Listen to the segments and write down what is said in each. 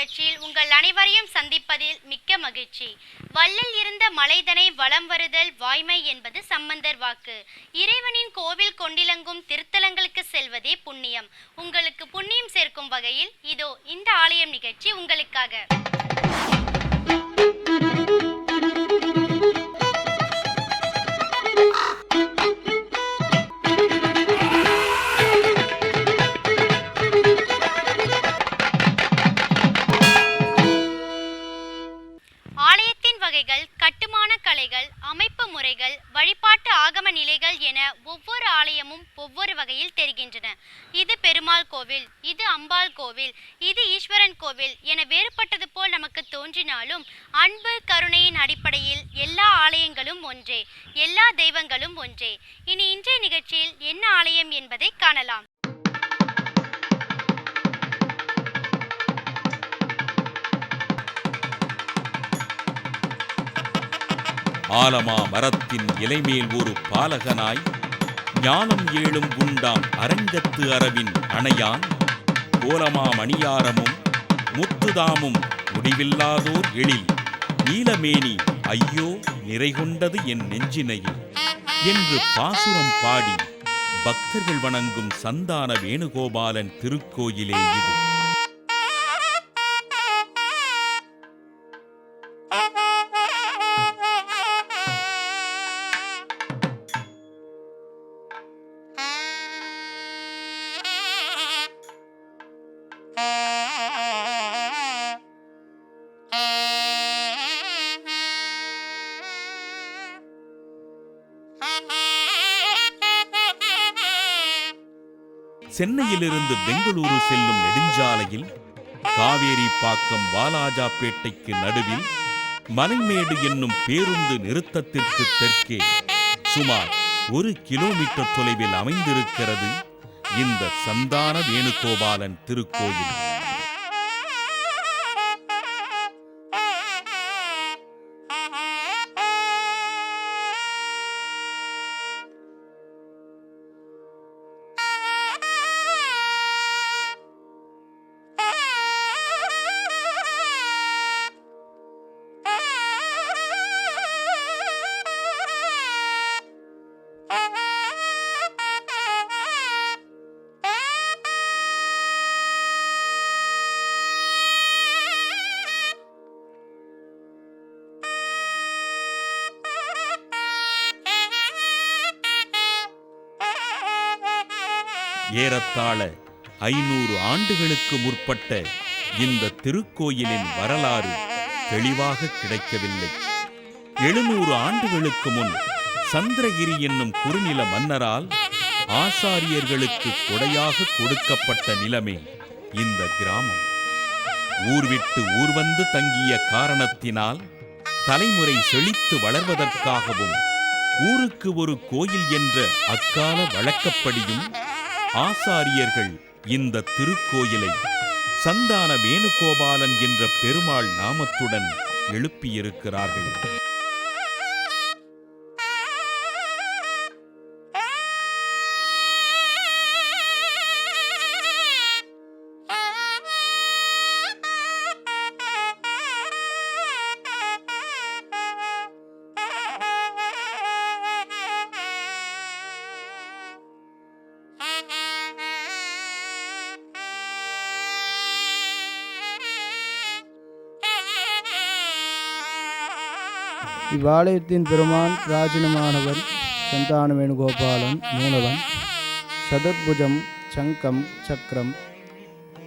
நிகழ்ச்சியில் உங்கள் அனைவரையும் சந்திப்பதில் மிக்க மகிழ்ச்சி. வள்ளல் இருந்த மலைதனை வலம் வருதல் வாய்மை என்பது சம்பந்தர் வாக்கு. இறைவனின் கோவில் கொண்டிலங்கும் திருத்தலங்களுக்கு செல்வதே புண்ணியம். உங்களுக்கு புண்ணியம் சேர்க்கும் வகையில் இதோ இந்த ஆலயம் நிகழ்ச்சி உங்களுக்காக. கட்டுமான கலைகள், அமைப்பு முறைகள், வழிபாட்டு ஆகம நிலைகள் என ஒவ்வொரு ஆலயமும் ஒவ்வொரு வகையில் தெரிகின்றன. இது பெருமாள் கோவில், இது அம்பாள் கோவில், இது ஈஸ்வரன் கோவில் என வேறுபட்டது போல் நமக்கு தோன்றினாலும் அன்பு கருணையின் அடிப்படையில் எல்லா ஆலயங்களும் ஒன்றே, எல்லா தெய்வங்களும் ஒன்றே. இனி இன்றைய நிகழ்ச்சியில் என்ன ஆலயம் என்பதை காணலாம். ஆலமா மரத்தின் இலைமேல் ஒரு பாலகனாய் ஞானம் ஏழும் உண்டாம் அரங்கத்து அரவின் அணையான் கோலமா மணியாரமும் முத்துதாமும் முடிவில்லாதோர் எழில் நீலமேனி ஐயோ நிறைகொண்டது என் நெஞ்சினையில் என்று பாசுரம் பாடி பக்தர்கள் வணங்கும் சந்தான வேணுகோபாலன் திருக்கோயிலே இது. சென்னையிலிருந்து பெங்களூரு செல்லும் நெடுஞ்சாலையில் காவேரி பாக்கம் வாலாஜாப்பேட்டைக்கு நடுவில் மலைமேடு என்னும் பேருந்து நிறுத்தத்திற்கு தெற்கே சுமார் 1 கிலோமீட்டர் தொலைவில் அமைந்திருக்கிறது இந்த சந்தான வேணுகோபாலன் திருக்கோயில். ஏறத்தாழ 500 ஆண்டுகளுக்கு முற்பட்ட இந்த திருக்கோயிலின் வரலாறு தெளிவாக கிடைக்கவில்லை. 700 ஆண்டுகளுக்கு முன் சந்திரகிரி என்னும் குறுநில மன்னரால் ஆசாரியர்களுக்கு கொடையாக கொடுக்கப்பட்ட நிலமே இந்த கிராமம். ஊர் விட்டு ஊர் வந்து தங்கிய காரணத்தினால் தலைமுறை செழித்து வளர்வதற்காகவும் ஊருக்கு ஒரு கோயில் என்ற அக்கால வழக்கப்படியும் ஆசாரியர்கள் இந்த திருக்கோயிலை சந்தான வேணுகோபாலன் என்ற பெருமாள் நாமத்துடன் எழுப்பியிருக்கிறார்கள். இவ்வாலயத்தின் பெருமான் பிராச்சீனமானவர் சந்தான வேணுகோபாலன் மூலவன். சதுர்புஜம், சங்கம், சக்கரம்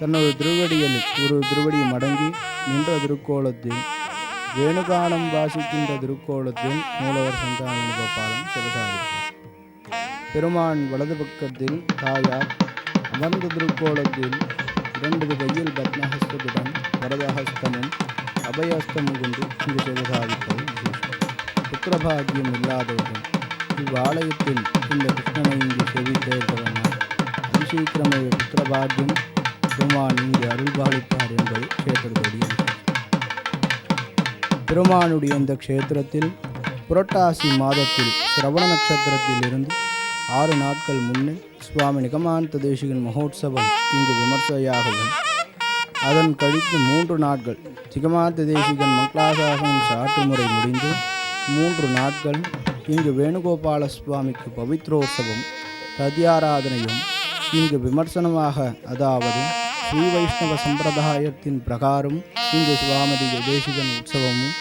தன்னொரு திருவடியில் ஒரு திருவடி மடங்கி நின்ற திருக்கோலத்தில் வேணுகானம் வாசிக்கின்ற திருக்கோலத்தில் மூலவர் சந்தான வேணுகோபாலன் சிவசாதித்தார். பெருமான் வலது பக்கத்தில் தாயார் அமர்ந்த திருக்கோலத்தில் 2 கையில் பத்மஹஸ்தத்துடன் வரதஹஸ்தமும் அபயஹஸ்தமும் கொண்டு இங்கு சிவசாதித்தது விசேஷம். புத்திரபாகியம் இல்லாதவர்கள் இவ்வாலயத்தில் இந்த கிருஷ்ணனை இங்கு செவித்தேர்ந்தவனால் அதிசீக்கிரமே புத்திரபாகியம் பெருமான் இங்கு அருள்பாலிப்பார் என்பது க்ஷேத்திரத்துடைய விசேஷம். பெருமானுடைய இந்த க்ஷேத்திரத்தில் புரட்டாசி மாதத்தில் சிரவண நட்சத்திரத்தில் இருந்து 6 நாட்கள் முன்னே சுவாமி நிகமாந்த தேசிகன் மகோத்சவம் இங்கு விமர்சையாகவும் அதன் கழித்து 3 நாட்கள் சிகமாந்த தேசிகன் மங்களாசாசனம் சாற்றுமுறை முடிந்து 3 நாட்கள் இங்கு வேணுகோபால சுவாமிக்கு பவித்ரோற்சவம் ததியாராதனையும் இங்கு விமர்சனமாக, அதாவது ஸ்ரீ வைஷ்ணவ சம்பிரதாயத்தின் பிரகாரம் இங்கு சுவாமதி தேசிகன் உற்சவமும்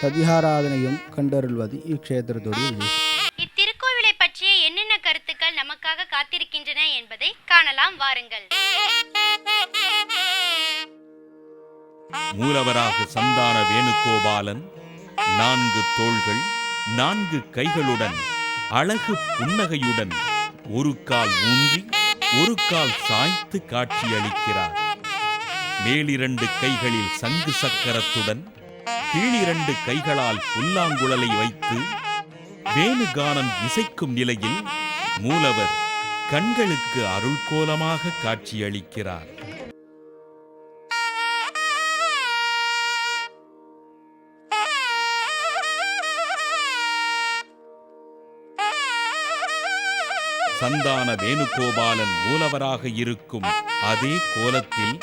ததியாராதனையும் கண்டருள்வது இக்ஷேத்திரத்துடைய விசேஷம். இத்திருக்கோவிலை பற்றிய என்னென்ன கருத்துக்கள் நமக்காக காத்திருக்கின்றன என்பதை காணலாம் வாருங்கள். மூலவராக சந்தான வேணுகோபாலன் 4 தோள்கள் 4 கைகளுடன் அழகு புன்னகையுடன் ஒரு கால் ஊன்றி ஒரு கால் சாய்த்து காட்சியளிக்கிறார். மேலிரண்டு கைகளில் சங்கு சக்கரத்துடன் கீழிரண்டு கைகளால் புல்லாங்குழலை வைத்து வேணுகானம் இசைக்கும் நிலையில் மூலவர் கண்களுக்கு அருள்கோலமாக காட்சியளிக்கிறார். சந்தான வேணுகோபாலன் மூலவராக இருக்கும் அதே கோலத்தில்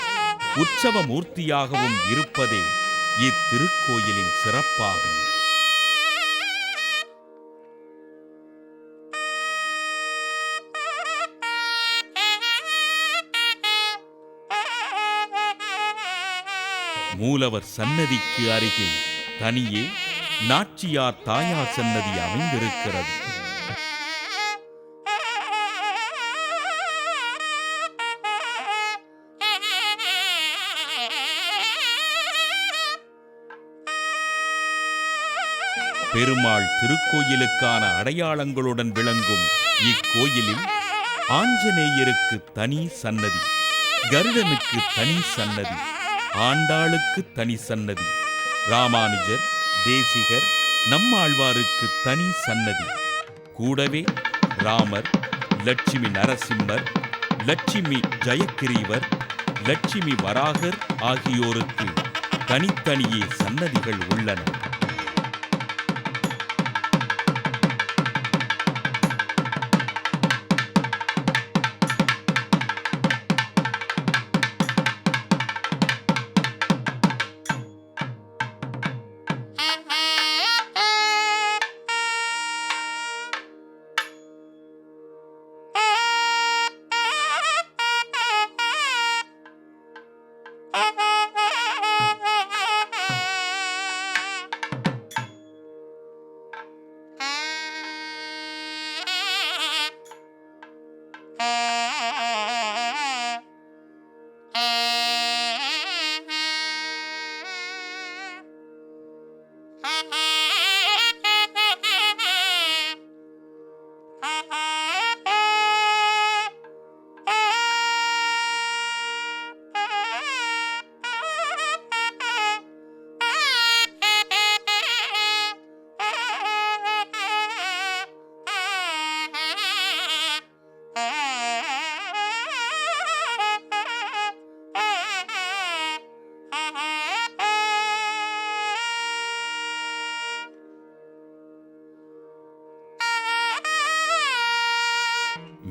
உற்சவ மூர்த்தியாகவும் இருப்பதே இத்திருக்கோயிலின் சிறப்பாகும். மூலவர் சன்னதிக்கு அருகில் தனியே நாச்சியார் தாயார் சன்னதி அமைந்திருக்கிறது. பெருமாள் திருக்கோயிலுக்கான அடையாளங்களுடன் விளங்கும் இக்கோயிலில் ஆஞ்சநேயருக்கு தனி சன்னதி, கருடனுக்கு தனி சன்னதி, ஆண்டாளுக்கு தனி சன்னதி, ராமானுஜர், தேசிகர், நம்மாழ்வாருக்கு தனி சன்னதி, கூடவே ராமர், லட்சுமி நரசிம்மர், லட்சுமி ஜெயக்கிரீவர், லட்சுமி வராகர் ஆகியோருக்கு தனித்தனியே சன்னதிகள் உள்ளன.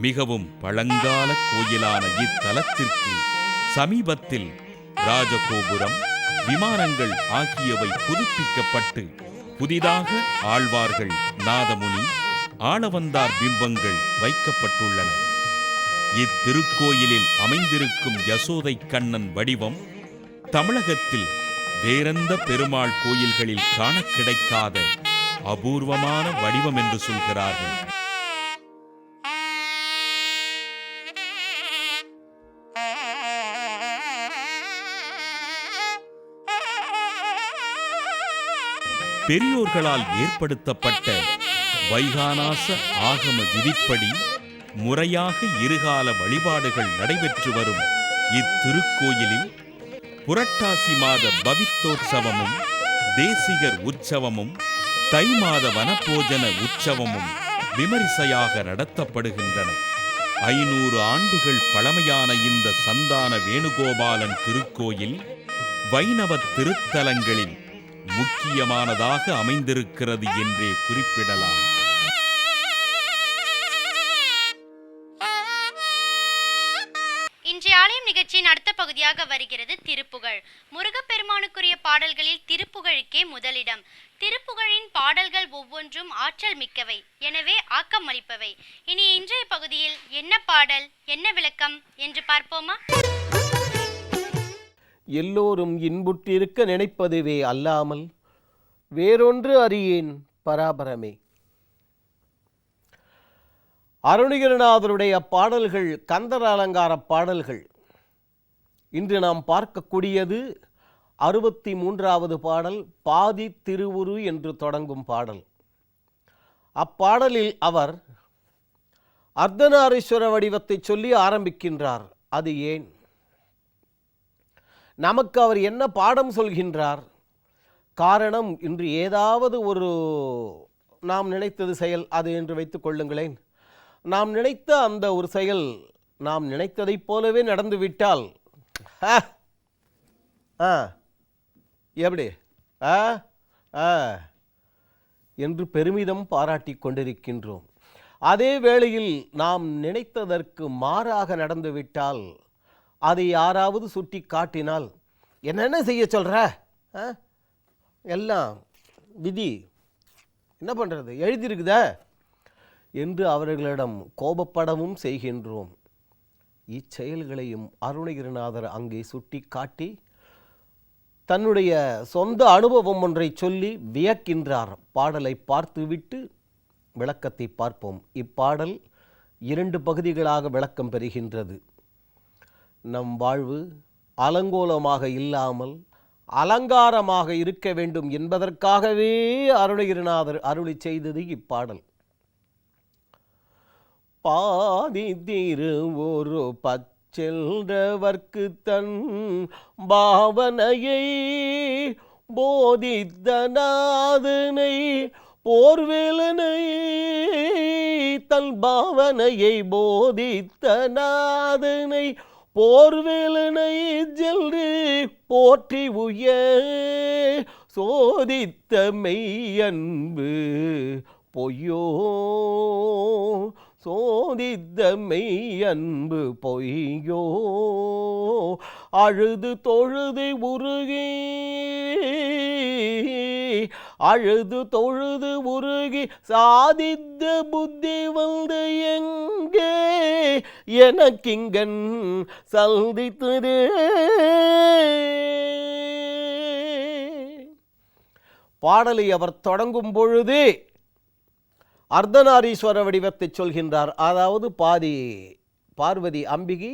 மிகவும் பழங்கால கோயிலான இத்தலத்திற்கு சமீபத்தில் ராஜகோபுரம், விமானங்கள் ஆகியவை புதுப்பிக்கப்பட்டு புதிதாக ஆழ்வார்கள், நாதமுனி, ஆளவந்தார் பிம்பங்கள் வைக்கப்பட்டுள்ளன. இத்திருக்கோயிலில் அமைந்திருக்கும் யசோதை கண்ணன் வடிவம் தமிழகத்தில் வேறெந்த பெருமாள் கோயில்களில் காண கிடைக்காத அபூர்வமான வடிவம் என்று சொல்கிறார்கள். பெரியோர்களால் ஏற்படுத்தப்பட்ட வைகானாச ஆகம விதிப்படி முறையாக இருகால வழிபாடுகள் நடைபெற்று வரும் இத்திருக்கோயிலில் புரட்டாசி மாத பவித்தோற்சவமும், தேசிகர் உற்சவமும், தை மாத வனபோஜன உற்சவமும் விமரிசையாக நடத்தப்படுகின்றன. 500 ஆண்டுகள் பழமையான இந்த சந்தான வேணுகோபாலன் திருக்கோயில் வைணவ திருத்தலங்களில் முக்கியமானதாக அமைந்திருக்கிறது என்றே குறிப்பிடலாம். இன்றைய ஆலயம் நிகழ்ச்சி நிகழ்ச்சியின் அடுத்த பகுதியாக வருகிறது திருப்புகழ். முருகப்பெருமானுக்குரிய பாடல்களில் திருப்புகழுக்கே முதலிடம். திருப்புகழின் பாடல்கள் ஒவ்வொன்றும் ஆற்றல் மிக்கவை, எனவே ஆக்கம் அளிப்பவை. இனி இன்றைய பகுதியில் என்ன பாடல், என்ன விளக்கம் என்று பார்ப்போமா? எல்லோரும் இன்புற்றிருக்க நினைப்பதுவே அல்லாமல் வேறொன்று அறியேன் பராபரமே. அருணகிரிநாதருடைய பாடல்கள் கந்தர் அலங்கார பாடல்கள். இன்று நாம் பார்க்கக்கூடியது 63வது பாடல், பாதி திருவுரு என்று தொடங்கும் பாடல். அப்பாடலில் அவர் அர்த்தநாரீஸ்வர வடிவத்தை சொல்லி ஆரம்பிக்கின்றார். அது ஏன்? நமக்கு அவர் என்ன பாடம் சொல்கின்றார்? காரணம், இன்று ஏதாவது ஒரு நாம் நினைத்தது செயல் அது என்று வைத்துக் கொள்ளுங்களேன். நாம் நினைத்த அந்த ஒரு செயல் நாம் நினைத்ததைப் போலவே நடந்துவிட்டால் எப்படி என்று பெருமிதம் பாராட்டி கொண்டிருக்கின்றோம். அதே வேளையில் நாம் நினைத்ததற்கு மாறாக நடந்துவிட்டால், அதை யாராவது சுட்டி காட்டினால், என்னென்ன செய்ய சொல்கிற, எல்லாம் விதி, என்ன பண்ணுறது, எழுதியிருக்குதா என்று அவர்களிடம் கோபப்படவும் செய்கின்றோம். இச்செயல்களையும் அருணகிரிநாதர் அங்கே சுட்டி காட்டி தன்னுடைய சொந்த அனுபவம் ஒன்றை சொல்லி வியக்கின்றார். பாடலை பார்த்துவிட்டு விளக்கத்தை பார்ப்போம். இப்பாடல் 2 பகுதிகளாக விளக்கம் பெறுகின்றது. நம் வாழ்வு அலங்கோலமாக இல்லாமல் அலங்காரமாக இருக்க வேண்டும் என்பதற்காகவே அருணகிரிநாதர் அருளி செய்தது இப்பாடல். பாதி திருவொரு பச்செல்றவர்க்கு தன் பாவனையை போதித்தனாதனை போர்வேலனை தன் பாவனையை போதித்தனாதனை போர்வேலனை சென்று போற்றி உய சோதித்த மெய்யன்பு பொய்யோ சோதித்த மெய்யன்பு பொய்யோ அழுது தொழுது உருகி அழுது தொழுது உருகி சாதித்த புத்தி வந்து எங்கே எனக்கிங்கன் சந்தித்தது. பாடலை அவர் தொடங்கும் பொழுது அர்த்தநாரீஸ்வர வடிவத்தை சொல்கின்றார். அதாவது பாதி பார்வதி அம்பிகை,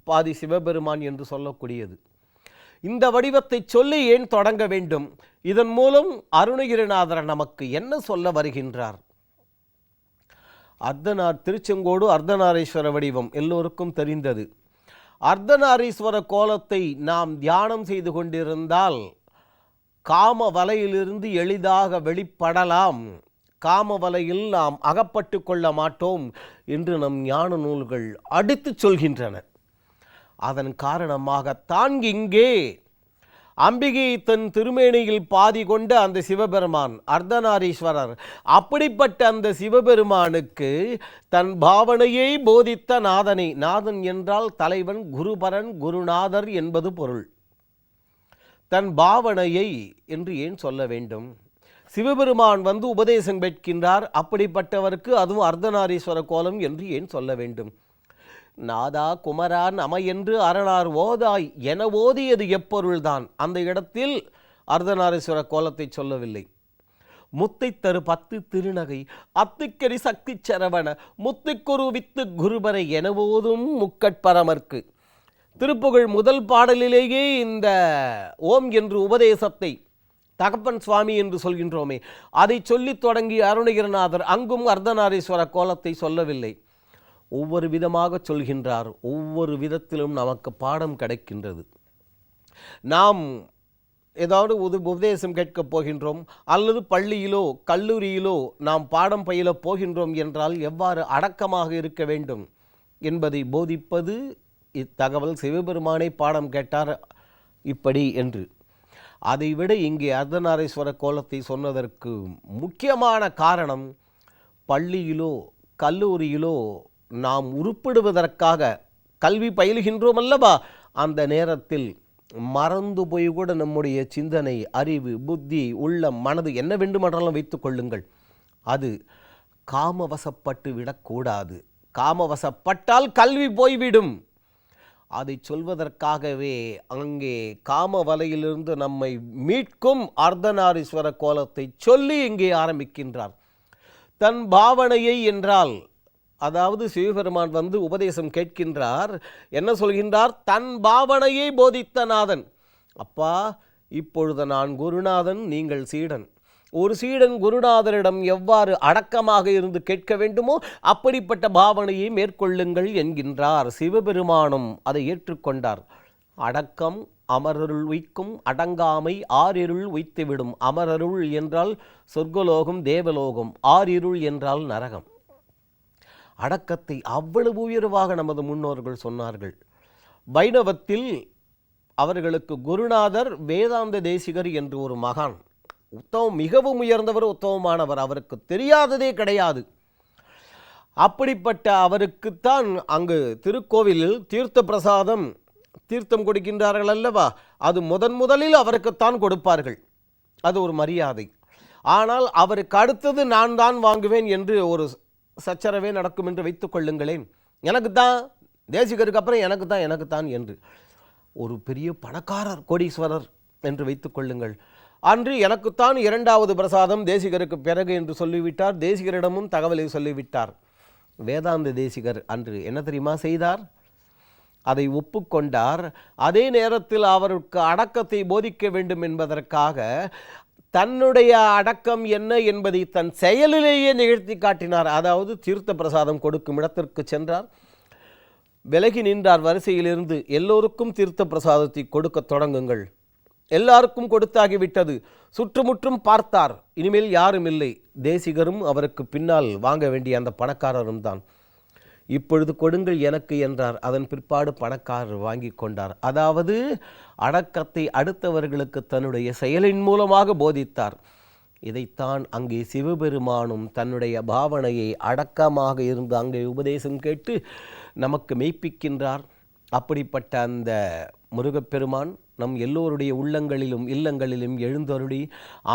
பாதி சிவபெருமான் என்று சொல்லக்கூடியது. இந்த வடிவத்தை சொல்லி ஏன் தொடங்க வேண்டும்? இதன் மூலம் அருணகிரிநாதர் நமக்கு என்ன சொல்ல வருகின்றார்? திருச்செங்கோடு அர்த்தநாரீஸ்வர வடிவம் எல்லோருக்கும் தெரிந்தது. அர்த்தநாரீஸ்வர கோலத்தை நாம் தியானம் செய்து கொண்டிருந்தால் காம வலையிலிருந்து எளிதாக வெளிப்படலாம், காம வலையில் நாம் அகப்பட்டு கொள்ள மாட்டோம் என்று நம் ஞான நூல்கள் அடித்து சொல்கின்றன. அதன் காரணமாகத்தான் இங்கே அம்பிகை தன் திருமேனியில் பாதி கொண்ட அந்த சிவபெருமான் அர்த்தநாரீஸ்வரர், அப்படிப்பட்ட அந்த சிவபெருமானுக்கு தன் பாவனையை போதித்த நாதனை, நாதன் என்றால் தலைவன், குருபரன், குருநாதர் என்பது பொருள். தன் பாவனையை என்று ஏன் சொல்ல வேண்டும்? சிவபெருமான் வந்து உபதேசம் பெற்கின்றார், அப்படிப்பட்டவருக்கு அதுவும் அர்த்தநாரீஸ்வர கோலம் என்று ஏன் சொல்ல வேண்டும்? நாதா குமரா நம என்று அரணார் ஓதாய் என ஓதியது எப்பொருள்தான். அந்த இடத்தில் அர்த்தநாரீஸ்வர கோலத்தை சொல்லவில்லை. முத்தை தரு 10 திருநகை அத்துக்கரி சக்தி சரவண முத்துக்குரு வித்து குருபரை என ஓதும் முக்கட்பரமர்க்கு. திருப்புகழ் முதல் பாடலிலேயே இந்த ஓம் என்று உபதேசத்தை தகப்பன் சுவாமி என்று சொல்கின்றோமே, அதை சொல்லி தொடங்கி அருணகிரிநாதர் அங்கும் அர்த்தநாரீஸ்வர கோலத்தை சொல்லவில்லை. ஒவ்வொரு விதமாக சொல்கின்றார். ஒவ்வொரு விதத்திலும் நமக்கு பாடம் கிடைக்கின்றது. நாம் ஏதாவது உபதேசம் கேட்கப் போகின்றோம், அல்லது பள்ளியிலோ கல்லூரியிலோ நாம் பாடம் பயிலப் போகின்றோம் என்றால் எவ்வாறு அடக்கமாக இருக்க வேண்டும் என்பதை போதிப்பது இத்தகவல். சிவபெருமானை பாடம் கேட்டார் இப்படி என்று. அதைவிட இங்கே அர்த்தநாரீஸ்வர கோலத்தை சொன்னதற்கு முக்கியமான காரணம், பள்ளியிலோ கல்லூரியிலோ நாம் உருப்படுவதற்காக கல்வி பயிலுகின்றோம் அல்லவா, அந்த நேரத்தில் மறந்து போய் கூட நம்முடைய சிந்தனை, அறிவு, புத்தி, உள்ளம், மனது என்ன வேண்டுமென்றாலும் வைத்துக் கொள்ளுங்கள், அது காமவசப்பட்டு விடக்கூடாது. காமவசப்பட்டால் கல்வி போய்விடும். அதை சொல்வதற்காகவே அங்கே காம வலையிலிருந்து நம்மை மீட்கும் அர்த்தநாரீஸ்வர கோலத்தை சொல்லி இங்கே ஆரம்பிக்கின்றார். தன் பாவனையை என்றால், அதாவது சிவபெருமான் வந்து உபதேசம் கேட்கின்றார். என்ன சொல்கின்றார்? தன் பாவனையை போதித்த நாதன். அப்பா, இப்பொழுது நான் குருநாதன், நீங்கள் சீடன். ஒரு சீடன் குருநாதரிடம் எவ்வாறு அடக்கமாக இருந்து கேட்க வேண்டுமோ அப்படிப்பட்ட பாவனையை மேற்கொள்ளுங்கள் என்கின்றார். சிவபெருமானும் அதை ஏற்றுக்கொண்டார். அடக்கம் அமரருள் உய்க்கும், அடங்காமை ஆறிருள் உய்த்துவிடும். அமரருள் என்றால் சொர்க்கலோகம், தேவலோகம். ஆறிருள் என்றால் நரகம். அடக்கத்தை அவ்வளவு உயர்வாக நமது முன்னோர்கள் சொன்னார்கள். வைணவத்தில் அவர்களுக்கு குருநாதர் வேதாந்த தேசிகர் என்று ஒரு மகான், மிகவும் உயர்ந்தவர், உத்தமமானவர், அவருக்கு தெரியாததே கிடையாது. அப்படிப்பட்ட அவருக்குத்தான் அங்கு திருக்கோவிலில் தீர்த்த பிரசாதம், தீர்த்தம் கொடுக்கின்றார்கள் அல்லவா, அது முதலில் அவருக்குத்தான் கொடுப்பார்கள். அது ஒரு மரியாதை. ஆனால் அவருக்கு அடுத்தது நான் தான் வாங்குவேன் என்று ஒரு சச்சரவே நடக்கும் என்று வைத்துக் கொள்ளுங்களேன். எனக்கு தான், தேசிகருக்கு அப்புறம் எனக்கு தான் என்று ஒரு பெரிய பணக்காரர், கோடீஸ்வரர் என்று வைத்துக் கொள்ளுங்கள். அன்று எனக்குத்தான் இரண்டாவது பிரசாதம், தேசிகருக்கு பிறகு என்று சொல்லிவிட்டார். தேசிகரிடமும் தகவலை சொல்லிவிட்டார். வேதாந்த தேசிகர் அன்று என்ன தெரியுமா செய்தார்? அதை ஒப்புக்கொண்டார். அதே நேரத்தில் அவருக்கு அடக்கத்தை போதிக்க வேண்டும் என்பதற்காக தன்னுடைய அடக்கம் என்ன என்பதை தன் செயலிலேயே நிகழ்த்தி காட்டினார். அதாவது தீர்த்த பிரசாதம் கொடுக்கும் இடத்திற்கு சென்றார், விலகி நின்றார் வரிசையிலிருந்து. எல்லோருக்கும் தீர்த்த பிரசாதத்தை கொடுக்க தொடங்குங்கள். எல்லாருக்கும் கொடுத்தாகிவிட்டது. சுற்றுமுற்றும் பார்த்தார், இனிமேல் யாரும் இல்லை. தேசிகரும் அவருக்கு பின்னால் வாங்க வேண்டிய அந்த பணக்காரரும் தான். இப்பொழுது கொடுங்கள் எனக்கு என்றார். அதன் பிற்பாடு பணக்காரர் வாங்கி கொண்டார். அதாவது அடக்கத்தை அடுத்தவர்களுக்கு தன்னுடைய செயலின் மூலமாக போதித்தார். இதைத்தான் அங்கே சிவபெருமானும் தன்னுடைய பாவனையை அடக்கமாக இருந்து அங்கே உபதேசம் கேட்டு நமக்கு மெய்ப்பிக்கின்றார். அப்படிப்பட்ட அந்த முருகப்பெருமான் நம் எல்லோருடைய உள்ளங்களிலும் இல்லங்களிலும் எழுந்தருளி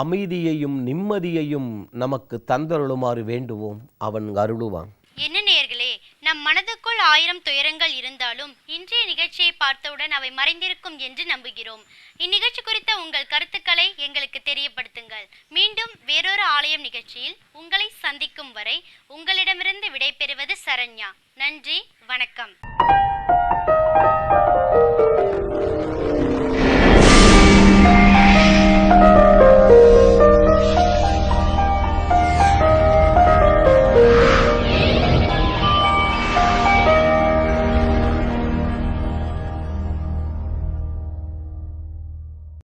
அமைதியையும் நிம்மதியையும் நமக்கு தந்தருளுமாறு வேண்டுவோம். அவன் அருளுவான். என்ன நேயர்களே, நம் மனதுக்குள் 1000 துயரங்கள் இருந்தாலும் இன்றைய நிகழ்ச்சியை பார்த்தவுடன் அவை மறைந்திருக்கும் என்று நம்புகிறோம். இந்நிகழ்ச்சி குறித்த உங்கள் கருத்துக்களை எங்களுக்கு தெரியப்படுத்துங்கள். மீண்டும் வேறொரு ஆலயம் நிகழ்ச்சியில் உங்களை சந்திக்கும் வரை உங்களிடமிருந்து விடைபெறுவது சரண்யா. நன்றி, வணக்கம்.